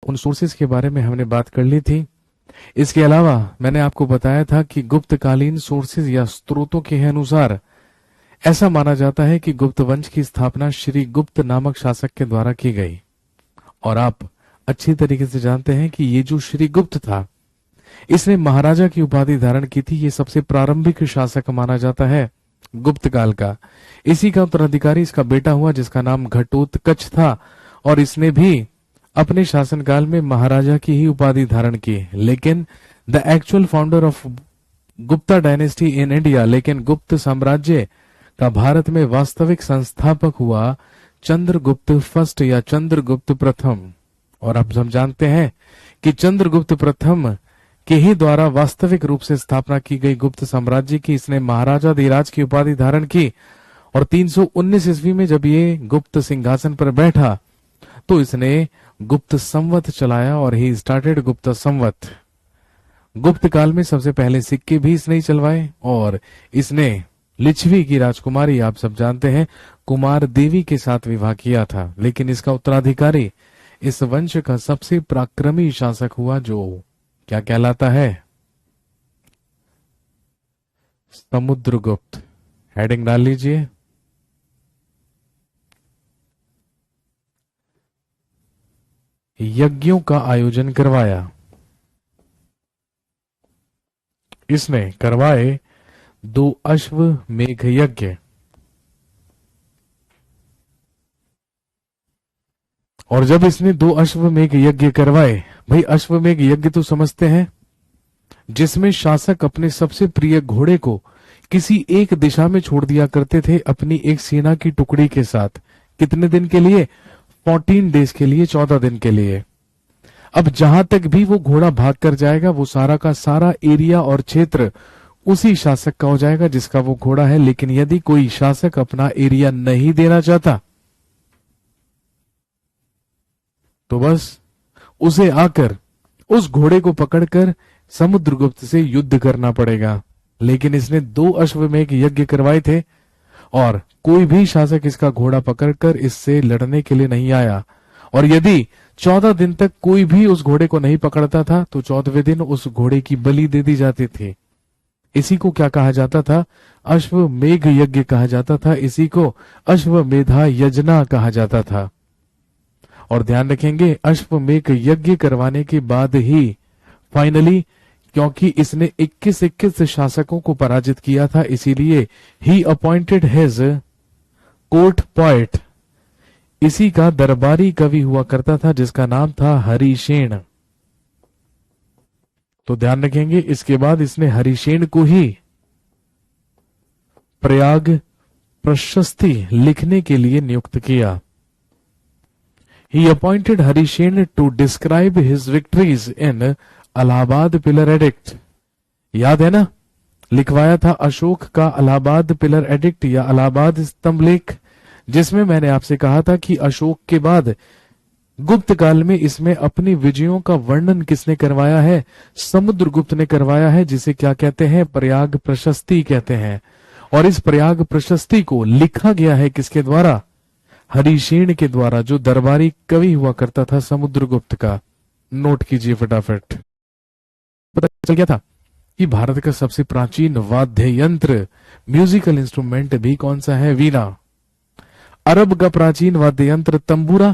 उन सोर्सेज के बारे में हमने बात कर ली थी। इसके अलावा मैंने आपको बताया था कि गुप्तकालीन सोर्सेज या स्रोतों के अनुसार ऐसा माना जाता है कि गुप्त वंश की स्थापना श्री गुप्त नामक शासक के द्वारा की गई। और आप अच्छी तरीके से जानते हैं कि ये जो श्री गुप्त था, इसने महाराजा की उपाधि धारण की थी। ये सबसे प्रारंभिक शासक माना जाता है गुप्त काल का। इसी का उत्तराधिकारी इसका बेटा हुआ जिसका नाम घटोत्कच था, और इसने भी अपने शासनकाल में महाराजा की ही उपाधि धारण की। लेकिन the actual founder of Gupta dynasty in India, लेकिन गुप्त साम्राज्य का भारत में वास्तविक संस्थापक हुआ चंद्रगुप्त फर्स्ट या चंद्रगुप्त प्रथम। और अब हम जानते हैं कि चंद्रगुप्त प्रथम के ही द्वारा वास्तविक रूप से स्थापना की गई गुप्त साम्राज्य की इसने महाराजा धीराज की उपाधि धारण की। और 319 ईस्वी में जब ये गुप्त सिंहासन पर बैठा तो इसने गुप्त संवत चलाया, और ही स्टार्टेड गुप्त संवत। गुप्त काल में सबसे पहले सिक्के भी इसने ही चलवाए, और इसने लिच्छवी की राजकुमारी, आप सब जानते हैं, कुमार देवी के साथ विवाह किया था। लेकिन इसका उत्तराधिकारी इस वंश का सबसे पराक्रमी शासक हुआ जो क्या कहलाता है? समुद्रगुप्त। हेडिंग डाल लीजिए। यज्ञों का आयोजन करवाया। इसने करवाए 2 अश्वमेघ यज्ञ। और जब इसने 2 अश्वमेघ यज्ञ करवाए, भाई अश्वमेघ यज्ञ तो समझते हैं, जिसमें शासक अपने सबसे प्रिय घोड़े को किसी एक दिशा में छोड़ दिया करते थे अपनी एक सेना की टुकड़ी के साथ। कितने दिन के लिए? 14 डेज के लिए, 14 दिन के लिए। अब जहां तक भी वो घोड़ा भाग कर जाएगा, वो सारा का सारा एरिया और क्षेत्र उसी शासक का हो जाएगा जिसका वो घोड़ा है। लेकिन यदि कोई शासक अपना एरिया नहीं देना चाहता तो बस उसे आकर उस घोड़े को पकड़कर समुद्रगुप्त से युद्ध करना पड़ेगा। लेकिन इसने 2 अश्वमेघ यज्ञ करवाए थे, और कोई भी शासक इसका घोड़ा पकड़कर इससे लड़ने के लिए नहीं आया। और यदि 14 दिन तक कोई भी उस घोड़े को नहीं पकड़ता था तो 14वें दिन उस घोड़े की बलि दे दी जाती थी। इसी को क्या कहा जाता था? अश्वमेघ यज्ञ कहा जाता था। इसी को अश्वमेधा यजना कहा जाता था। और ध्यान रखेंगे, अश्वमेघ यज्ञ करवाने के बाद ही फाइनली, क्योंकि इसने 21 शासकों को पराजित किया था, इसीलिए ही अपॉइंटेड हिज कोर्ट पोएट। इसी का दरबारी कवि हुआ करता था जिसका नाम था हरिशेन। तो ध्यान रखेंगे, इसके बाद इसने हरिशेन को ही प्रयाग प्रशस्ति लिखने के लिए नियुक्त किया। He appointed Harishen to describe his victories in Allahabad pillar addict. याद है ना, लिखवाया था अशोक का अलाहाबाद पिलर एडिक्ट या अलाहाबाद स्तंभ लेख, जिसमें मैंने आपसे कहा था कि अशोक के बाद गुप्त काल में इसमें अपनी विजयों का वर्णन किसने करवाया है? समुद्रगुप्त ने करवाया है, जिसे क्या कहते हैं? प्रयाग प्रशस्ति कहते हैं। और इस प्रयाग प्रशस्ति को लिखा गया है किसके द्वारा? हरिशेन के द्वारा, जो दरबारी कवि हुआ करता था समुद्रगुप्त का। नोट कीजिए फटाफट। पता चल गया था कि भारत का सबसे प्राचीन वाद्य यंत्र, म्यूजिकल इंस्ट्रूमेंट भी कौन सा है? वीणा। अरब का प्राचीन वाद्य यंत्र तंबूरा,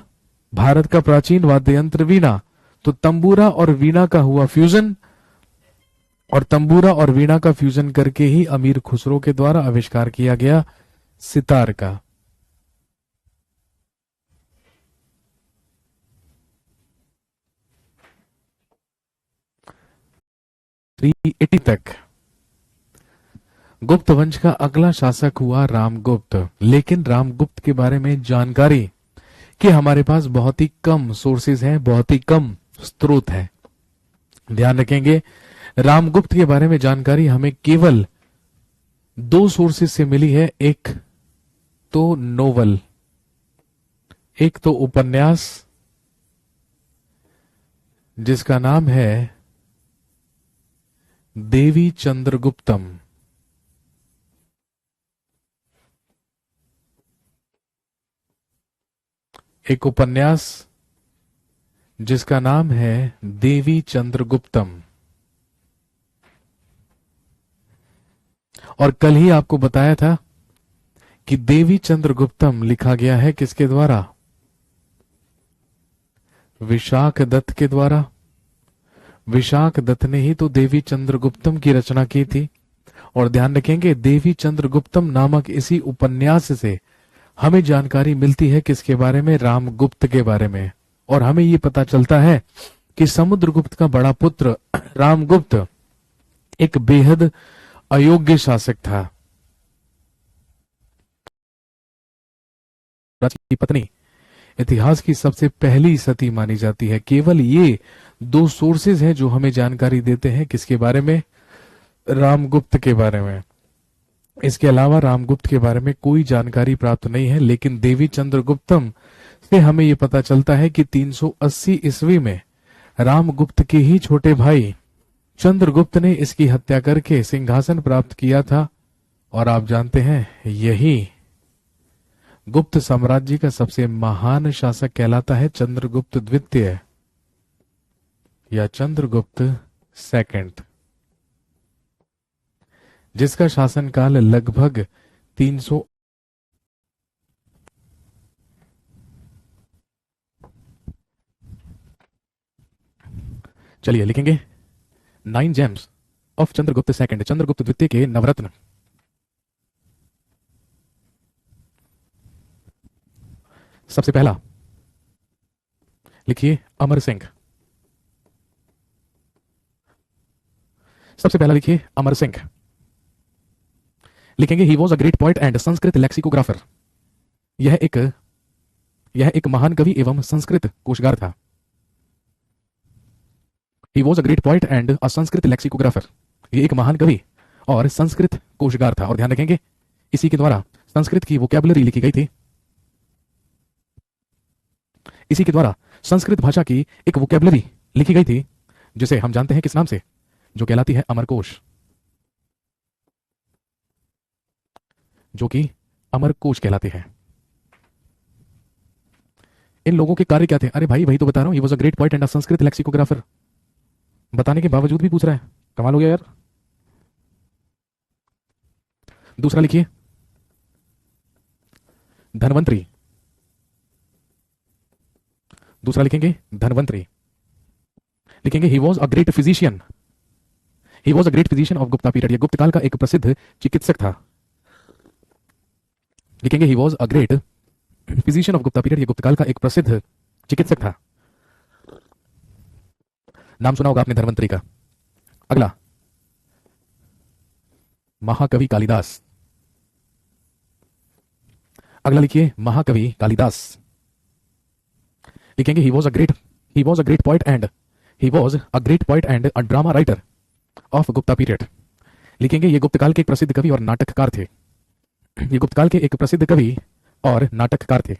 भारत का प्राचीन वाद्य यंत्र वीणा। तो तंबूरा और वीणा का हुआ फ्यूजन, और तंबूरा और वीणा का फ्यूजन करके ही अमीर खुसरो के द्वारा आविष्कार किया गया सितार का। 380 तक गुप्त वंश का अगला शासक हुआ रामगुप्त। लेकिन रामगुप्त के बारे में जानकारी कि हमारे पास बहुत ही कम सोर्सेज हैं, बहुत ही कम स्रोत हैं। ध्यान रखेंगे, रामगुप्त के बारे में जानकारी हमें केवल 2 सोर्सेज से मिली है। एक तो नोवेल, एक तो उपन्यास जिसका नाम है देवी चंद्रगुप्तम। एक उपन्यास जिसका नाम है देवी चंद्रगुप्तम। और कल ही आपको बताया था कि देवी चंद्रगुप्तम लिखा गया है किसके द्वारा? विशाख दत्त के द्वारा। विशाख दत्त ने ही तो देवी चंद्रगुप्तम की रचना की थी। और ध्यान रखेंगे, देवी चंद्रगुप्तम नामक इसी उपन्यास से हमें जानकारी मिलती है किसके बारे में? रामगुप्त के बारे में। और हमें ये पता चलता है कि समुद्रगुप्त का बड़ा पुत्र रामगुप्त एक बेहद अयोग्य शासक था। की पत्नी इतिहास की सबसे पहली सती मानी जाती है। केवल ये दो सोर्सेज हैं जो हमें जानकारी देते हैं किसके बारे में? रामगुप्त के बारे में। इसके अलावा रामगुप्त के बारे में कोई जानकारी प्राप्त नहीं है। लेकिन देवी चंद्रगुप्तम से हमें यह पता चलता है कि 380 ईस्वी में रामगुप्त के ही छोटे भाई चंद्रगुप्त ने इसकी हत्या करके सिंहासन प्राप्त किया था। और आप जानते हैं, यही गुप्त साम्राज्य का सबसे महान शासक कहलाता है चंद्रगुप्त द्वितीय या चंद्रगुप्त सेकंड, जिसका शासनकाल लगभग 300। चलिए लिखेंगे 9 James of Chandragupta second, Chandragupta द्वितीय के नवरत्न। सबसे पहला लिखिए अमर सिंह। सबसे पहला लिखिए अमर सिंह। लिखेंगे he was a great poet and Sanskrit lexicographer. यह एक यह एक महान कवि एवं संस्कृत कोशगार था। He was a great poet and a Sanskrit lexicographer. ये एक महान कवि और संस्कृत कोशगार था। और ध्यान रखेंगे, इसी के द्वारा संस्कृत की वोकैबुलरी लिखी गई थी। इसी के द्वारा संस्कृत भाषा की एक वोकैबुलरी लिखी गई थी, जिसे हम जानते हैं किस नाम से? जो कहलाती है अमरकोश। जो कि अमरकोश कहलाते हैं। इन लोगों के कार्य क्या थे? अरे भाई, वही तो बता रहा हूं, ही was a great poet and a Sanskrit lexicographer. बताने के बावजूद भी पूछ रहा है, कमाल हो गया यार। दूसरा लिखिए धनवंतरी। दूसरा लिखेंगे धनवंतरी। लिखेंगे he was a great physician. He was a great physician of Gupta period. ये गुप्त काल का एक प्रसिद्ध चिकित्सक था। लिखेंगे he was a great physician of Gupta period. ये गुप्त काल का एक प्रसिद्ध चिकित्सक था। नाम सुना होगा आपने धनवंतरी का। अगला महाकवि कालिदास। अगला लिखिए महाकवि कालिदास। लिखेंगे he was a great poet and he was a great poet and a drama writer of Gupta period. लिखेंगे ये गुप्त काल के एक प्रसिद्ध कवि और नाटककार थे। ये गुप्त काल के एक प्रसिद्ध कवि और नाटककार थे।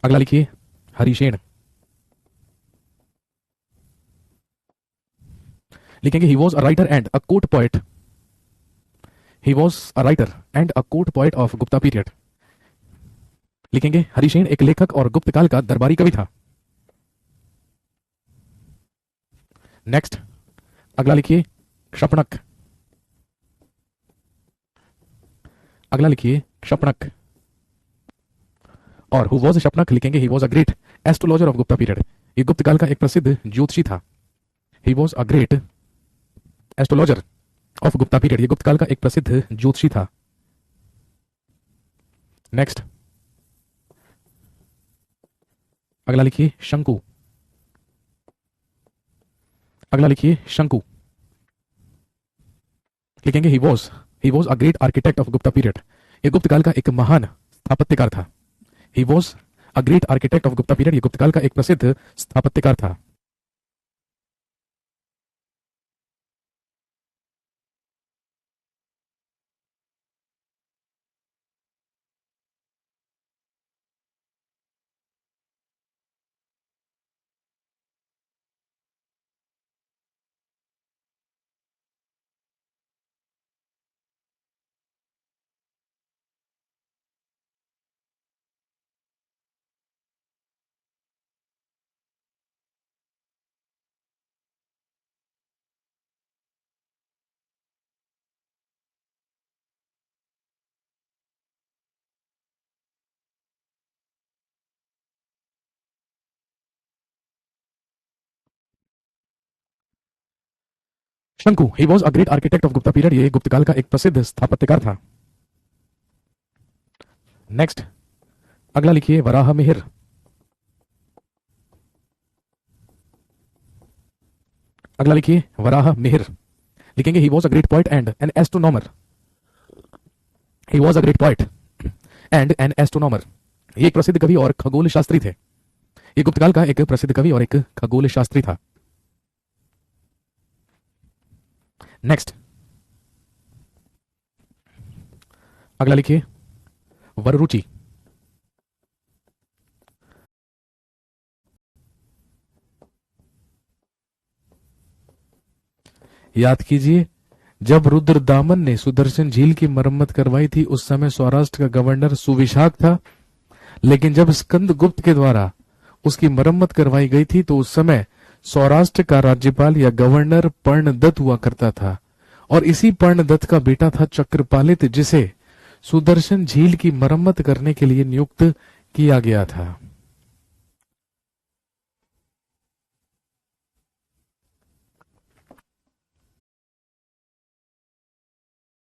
अगला लिखिए हरिशेन। लिखेंगे he was a writer and a court poet. He was a writer and a court poet of Gupta period. लिखेंगे हरिशेन एक लेखक और गुप्त काल का दरबारी कवि था। नेक्स्ट अगला लिखिए शपनक। अगला लिखिए शपनक। और हु वॉज शपनक? लिखेंगे he was a great astrologer of Gupta period. ये गुप्त काल का एक प्रसिद्ध ज्योतिषी था। He was a great astrologer of Gupta period. ये गुप्त काल का एक प्रसिद्ध ज्योतिषी था। नेक्स्ट अगला लिखिए शंकु। अगला लिखिए शंकु। लिखेंगे he was a great architect of Gupta period. ये गुप्त काल का एक महान स्थापत्यकार था। He was a great architect of Gupta period. ये गुप्त काल का एक प्रसिद्ध स्थापत्यकार था। शंकु, ही was a great architect of Gupta period, ये गुप्त काल का एक प्रसिद्ध स्थापत्यकार था। नेक्स्ट, अगला लिखिए वराह मिहिर। अगला लिखिए वराह मिहिर। लिखेंगे he was a great poet and an astronomer. He was a great poet and an astronomer, ये एक प्रसिद्ध कवि और खगोल शास्त्री थे। ये गुप्त काल का एक प्रसिद्ध कवि और एक खगोल शास्त्री था। नेक्स्ट, अगला लिखिए वररुचि। याद कीजिए, जब रुद्रदामन ने सुदर्शन झील की मरम्मत करवाई थी उस समय सौराष्ट्र का गवर्नर सुविशाख था, लेकिन जब स्कंदगुप्त के द्वारा उसकी मरम्मत करवाई गई थी तो उस समय सौराष्ट्र का राज्यपाल या गवर्नर पर्णदत्त हुआ करता था, और इसी पर्णदत्त का बेटा था चक्रपालित, जिसे सुदर्शन झील की मरम्मत करने के लिए नियुक्त किया गया था।